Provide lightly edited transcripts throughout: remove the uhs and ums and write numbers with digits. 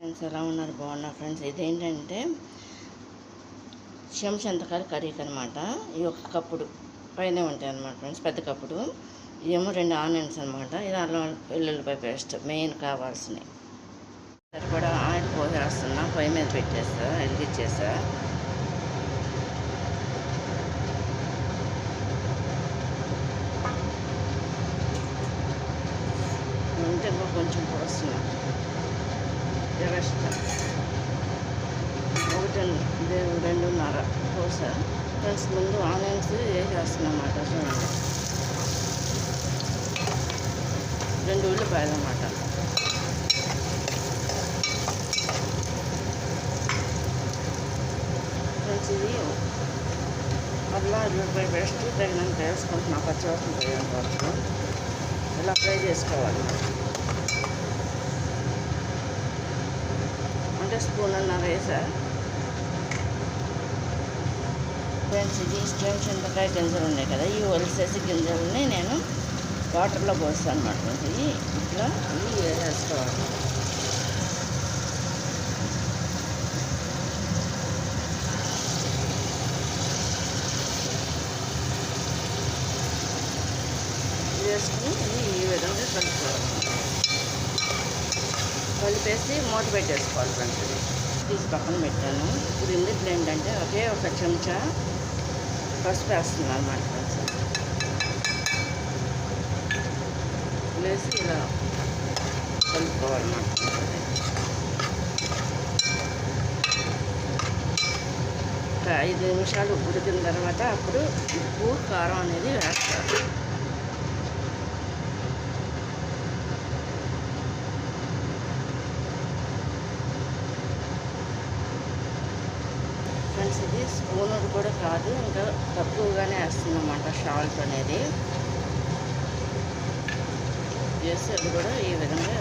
Friends ఎలా ఉన్నారు? బాగున్నారు ఫ్రెండ్స్. ఇదేంటంటే చెంచంతకాయల కర్రీకి అనమాట. ఈ ఒక కప్పుడు పైన ఉంటాయి అనమాట ఫ్రెండ్స్, పెద్ద కప్పుడు. ఇవేమో 2 ఆనియన్స్ అనమాట. ఇది అల్లం వెల్లుల్లిపాయ పేస్ట్ మెయిన్ కావాల్సినవి. సరిపడా ఆయిల్ పోసేస్తున్నా, పొయ్యి మీద పెట్టేస్తా, వెలిగించేసా. ఉంటే కొంచెం పోస్తున్నా, ఎగస్ట్రా 2.5 పోసా ఫ్రెండ్స్. ముందు ఆనియన్స్ వేసేస్తున్నమాట. చూడండి, 2 ఉల్లిపాయలు అన్నమాట. ఫ్రెండ్స్ ఇది అల్లం వెల్లుల్లిపాయ పేస్ట్ తగినంత వేసుకుంటున్నా, పచ్చివాసన పోయేంత వరకు ఇలా ఫ్రై చేసుకోవాలి. అంటే స్పూన్ అన్నర వేసా ఫ్రెండ్స్. ఇది చింతకాయ గింజలు ఉన్నాయి కదా, ఈ ఒలిసేసి గింజలని నేను వాటర్లో పోస్తాను అన్నమాట ఫ్రెండ్స్. ఇది ఇట్లా ఇవి వేసేసుకోవాలి. వేసుకుని ఈ విధంగా కలుపుకోవాలి. కలిపేసి మూత పెట్టేసుకోవాలి ఫ్రెండ్స్. ఇది తీసి పక్కన పెట్టాను. ఇప్పుడు ఇందులో ఏంటంటే ఒకే ఒక చెంచా పసుపు వేస్తున్నాను అన్నమాట ఫ్రెండ్స్. వేసి ఇలా కలుపుకోవాలన్నమాట. 5 నిమిషాలు ఉడికిన తర్వాత అప్పుడు ఉప్పు కారం అనేది వేస్తారు. ఫ్రెండ్స్ ఇది స్పూన్ కూడా కాదు, ఇంకా తక్కువగానే వేస్తుందన్నమాట సాల్ట్ అనేది. చేసి అది కూడా ఈ విధంగా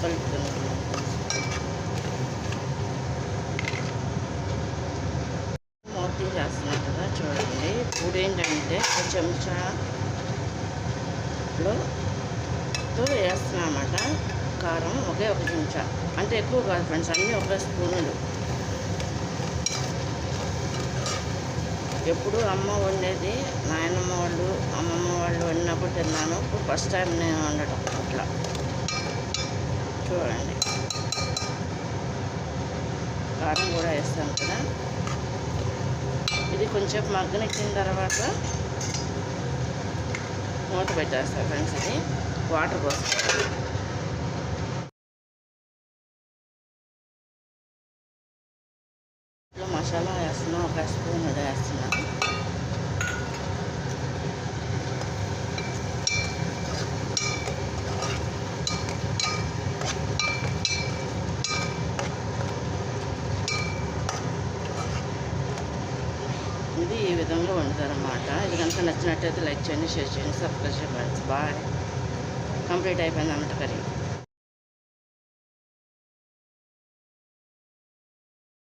కలుపుతున్నాం. మూర్తి చేస్తున్నాం కదా, చూడండి. ఇప్పుడు ఏంటంటే ఒక చెంచాలో వేస్తున్నాం అన్నమాట కారం. ఒకే ఒక చెంచా, అంటే ఎక్కువ కాదు ఫ్రెండ్స్, అన్నీ ఒక స్పూనులు. ఎప్పుడు అమ్మ వండేది, నాయనమ్మ వాళ్ళు అమ్మమ్మ వాళ్ళు వండినప్పుడు తిన్నాను. ఇప్పుడు ఫస్ట్ టైం నేను వండటం అట్లా. చూడండి, కారం కూడా వేస్తాను కదా. ఇది కొంచెం మగ్గనెక్కిన తర్వాత మూత పెట్టేస్తాను ఫ్రెండ్స్. ఇది వాటర్ పోసుకోవాలి. మసాలా వేస్తున్నా, ఒక స్పూన్ వేస్తున్నా. ఇది ఈ విధంగా వండుతారన్నమాట. ఇది కనుక నచ్చినట్టయితే లైక్ చేయండి, షేర్ చేయండి, సబ్స్క్రైబ్ చేయండి. బాయ్. కంప్లీట్ అయిపోయింది అన్నమాట కర్రీ.